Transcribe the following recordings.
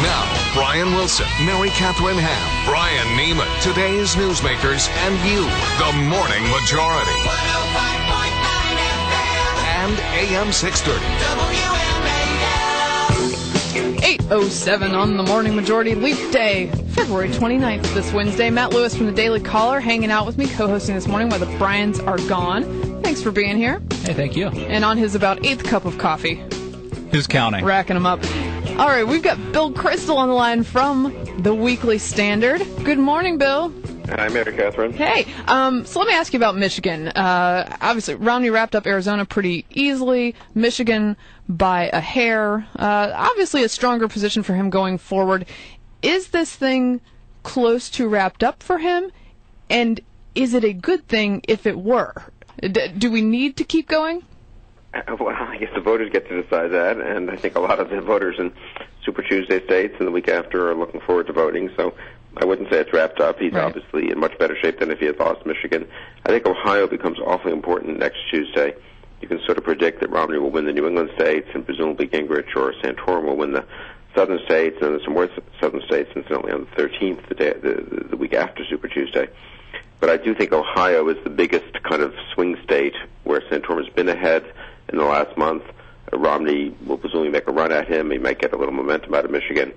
Now, Brian Wilson, Mary Catherine Ham, Brian Neiman, today's newsmakers, and you, the Morning Majority. 105.9 FM. And AM 630. 8:07 on the Morning Majority, Leap Day, February 29th, this Wednesday. Matt Lewis from the Daily Caller hanging out with me, co-hosting this morning while the Bryans are gone. Thanks for being here. Hey, thank you. And on his about 8th cup of coffee. Who's counting? Racking them up. All right, we've got Bill Kristol on the line from the Weekly Standard. Good morning, Bill. Hi, Mary Catherine. Hey, so let me ask you about Michigan. Obviously, Romney wrapped up Arizona pretty easily. Michigan by a hair. Obviously, a stronger position for him going forward. Is this thing close to wrapped up for him? And is it a good thing if it were? Do we need to keep going? Well, I guess the voters get to decide that, and I think a lot of the voters in Super Tuesday states and the week after are looking forward to voting, so I wouldn't say it's wrapped up. He's obviously in much better shape than if he had lost Michigan. I think Ohio becomes awfully important next Tuesday. You can sort of predict that Romney will win the New England states, and presumably Gingrich or Santorum will win the southern states, and there's some more southern states, incidentally, on the 13th, the week after Super Tuesday. But I do think Ohio is the biggest kind of swing state where Santorum has been ahead in the last month. Romney will presumably make a run at him. He might get a little momentum out of Michigan.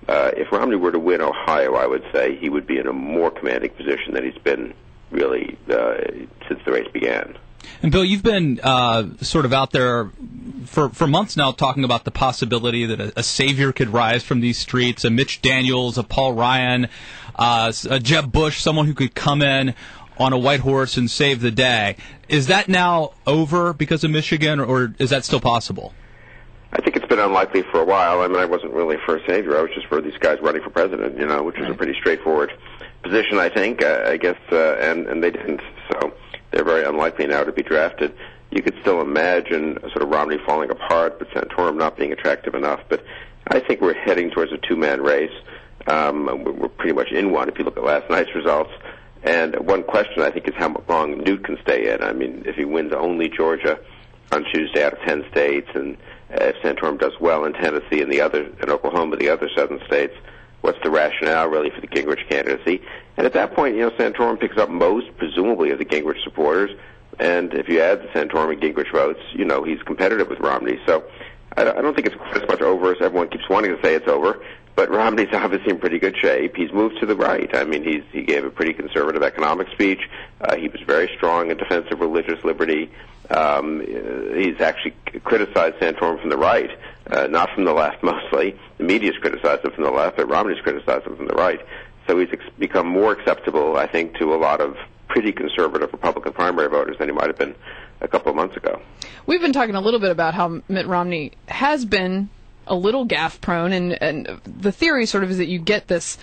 If Romney were to win Ohio, I would say he would be in a more commanding position than he's been really since the race began. And Bill, you've been sort of out there for months now talking about the possibility that a savior could rise from these streets, a Mitch Daniels, a Paul Ryan, a Jeb Bush, someone who could come in on a white horse and save the day. Is that now over because of Michigan, or is that still possible? I think it's been unlikely for a while. I mean, I wasn't really for a savior. I was just for these guys running for president, which was a pretty straightforward position, I think, I guess, and they didn't. So they're very unlikely now to be drafted. You could still imagine sort of Romney falling apart, but Santorum not being attractive enough. But I think we're heading towards a two-man race. We're pretty much in one if you look at last night's results. And one question, I think, is how long Newt can stay in. I mean, if he wins only Georgia on Tuesday out of 10 states, and if Santorum does well in Tennessee and Oklahoma, the other southern states, what's the rationale really for the Gingrich candidacy? And at that point, Santorum picks up most, presumably, of the Gingrich supporters. And if you add the Santorum and Gingrich votes, he's competitive with Romney. So I don't think it's quite as much over as everyone keeps wanting to say it's over. But Romney's obviously in pretty good shape. He's moved to the right. I mean, he gave a pretty conservative economic speech. He was very strong in defense of religious liberty. He's actually criticized Santorum from the right, not from the left mostly. The media's criticized him from the left, but Romney's criticized him from the right. So he's become more acceptable, I think, to a lot of pretty conservative Republican primary voters than he might have been a couple of months ago. We've been talking a little bit about how Mitt Romney has been a little gaffe-prone, and the theory sort of is that you get this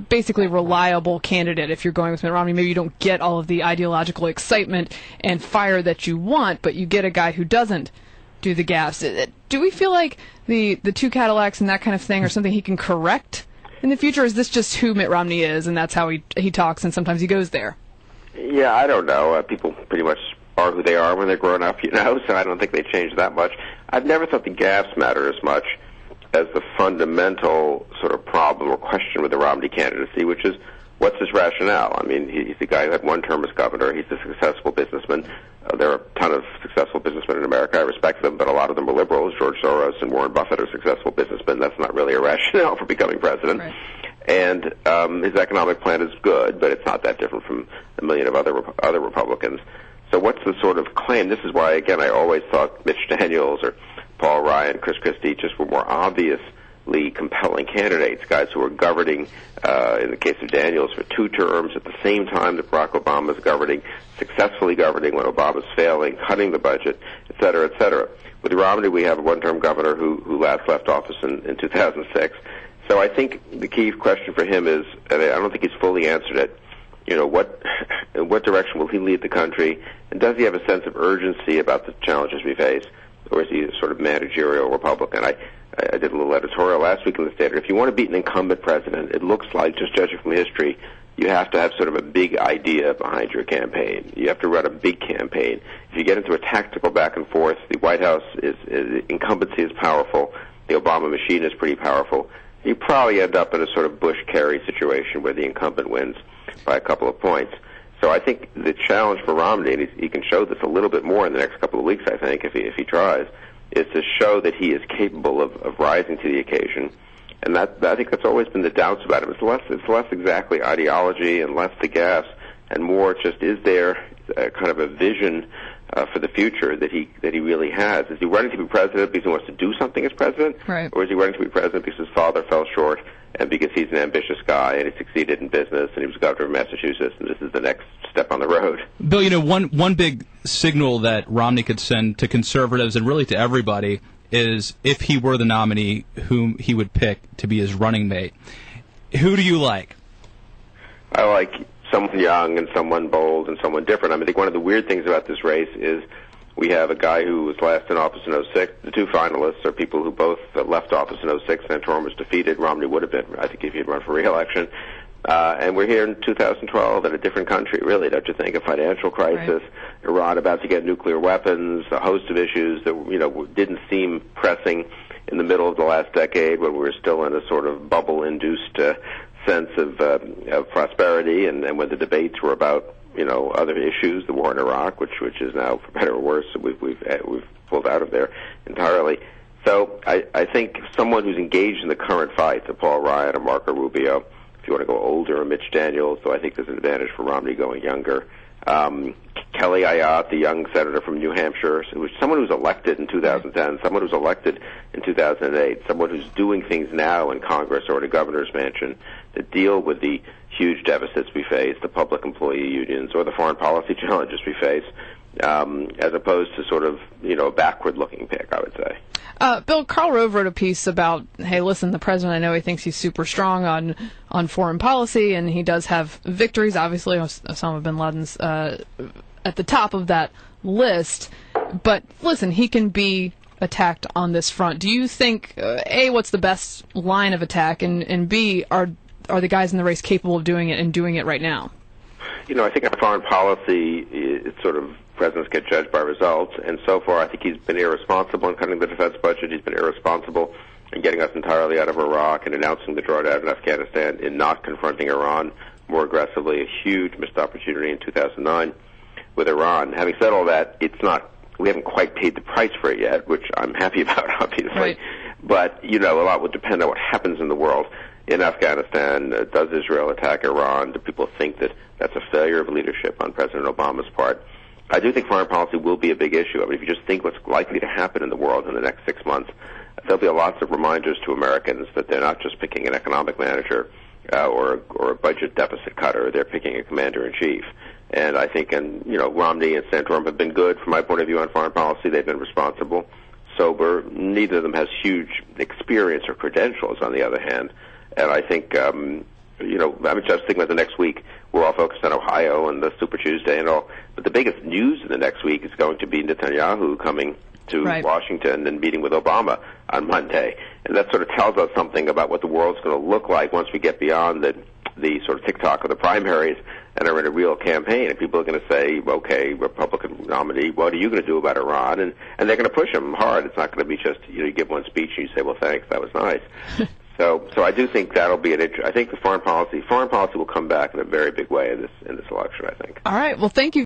basically reliable candidate if you're going with Mitt Romney. Maybe you don't get all of the ideological excitement and fire that you want, but you get a guy who doesn't do the gaffes. Do we feel like the two Cadillacs and that kind of thing are something he can correct in the future, or is this just who Mitt Romney is, and that's how he talks, and sometimes he goes there? Yeah, I don't know. People pretty much are who they are when they're grown up, so I don't think they change that much. I've never thought the gaffes matter as much as the fundamental sort of problem or question with the Romney candidacy, which is, what's his rationale? I mean, he's the guy who had one term as governor. He's a successful businessman. There are a ton of successful businessmen in America. I respect them, but a lot of them are liberals. George Soros and Warren Buffett are successful businessmen. That's not really a rationale for becoming president. Right. And his economic plan is good, but it's not that different from a million of other Republicans. So what's the sort of claim? This is why, again, I always thought Mitch Daniels or Paul Ryan, Chris Christie just were more obviously compelling candidates, guys who were governing, in the case of Daniels, for 2 terms at the same time that Barack Obama is governing, successfully governing when Obama's failing, cutting the budget, et cetera, et cetera. With Romney, we have a one-term governor who last left office in 2006. So I think the key question for him is, and I don't think he's fully answered it, in what direction will he lead the country, and does he have a sense of urgency about the challenges we face, or is he a sort of managerial Republican? I did a little editorial last week in the Standard. If you want to beat an incumbent president, it looks like, just judging from history, you have to have sort of a big idea behind your campaign. You have to run a big campaign. If you get into a tactical back and forth, the White House incumbency is powerful. The Obama machine is pretty powerful. you probably end up in a sort of Bush-Kerry situation where the incumbent wins by a couple of points. So I think the challenge for Romney, and he can show this a little bit more in the next couple of weeks, I think, if he tries, is to show that he is capable of rising to the occasion. And I think that's always been the doubts about him. It's less exactly ideology and less the gas, and more just is there kind of a vision for the future that he really has. Is he running to be president because he wants to do something as president, right, or is he running to be president because his father fell short and because he's an ambitious guy and he succeeded in business and he was governor of Massachusetts and this is the next step on the road? Bill, one big signal that Romney could send to conservatives and really to everybody is if he were the nominee, whom he would pick to be his running mate. Who do you like? I like someone young and someone bold and someone different. I think one of the weird things about this race is we have a guy who was last in office in 2006. The two finalists are people who both left office in 2006. Santorum was defeated. Romney would have been, I think, if he had run for re-election. And we're here in 2012 in a different country, really, don't you think? A financial crisis, right. Iran about to get nuclear weapons, a host of issues that didn't seem pressing in the middle of the last decade when we were still in a sort of bubble-induced sense of prosperity, and when the debates were about other issues, the war in Iraq, which is now, for better or worse, we've pulled out of there entirely. So I think someone who's engaged in the current fight, a Paul Ryan, a Marco Rubio, if you want to go older, a Mitch Daniels, so I think there's an advantage for Romney going younger. Kelly Ayotte, the young senator from New Hampshire, someone who's elected in 2010, someone who's elected in 2008, someone who's doing things now in Congress or in a governor's mansion that deal with the huge deficits we face, the public employee unions, or the foreign policy challenges we face, as opposed to sort of, a backward-looking pick, I would say. Bill, Karl Rove wrote a piece about, hey, listen, the president, I know he thinks he's super strong on foreign policy, and he does have victories. Obviously, Osama bin Laden's at the top of that list. But listen, he can be attacked on this front. Do you think, A, what's the best line of attack, and B, are the guys in the race capable of doing it and doing it right now? I think on foreign policy, it's sort of presidents get judged by results, and so far I think he's been irresponsible in cutting the defense budget. He's been irresponsible in getting us entirely out of Iraq and announcing the drawdown in Afghanistan, in not confronting Iran more aggressively, a huge missed opportunity in 2009 with Iran. Having said all that, we haven't quite paid the price for it yet, which I'm happy about, obviously. Right. But, a lot would depend on what happens in the world. In Afghanistan, does Israel attack Iran? Do people think that that's a failure of leadership on President Obama's part? I do think foreign policy will be a big issue. If you just think what's likely to happen in the world in the next 6 months, there'll be lots of reminders to Americans that they're not just picking an economic manager or a budget deficit cutter. They're picking a commander-in-chief. And I think, Romney and Santorum have been good from my point of view on foreign policy. They've been responsible, sober. Neither of them has huge experience or credentials, on the other hand. And I think, I'm just thinking about the next week. We're all focused on Ohio and the Super Tuesday and all. But the biggest news in the next week is going to be Netanyahu coming to right. Washington and meeting with Obama on Monday. And that sort of tells us something about what the world's going to look like once we get beyond the sort of TikTok of the primaries and are in a real campaign. And people are going to say, okay, Republican nominee, what are you going to do about Iran? And they're going to push him hard. It's not going to be just, you give one speech and you say, well, thanks, that was nice. So I do think that'll be I think the foreign policy will come back in a very big way in this election, I think. All right. Well, thank you.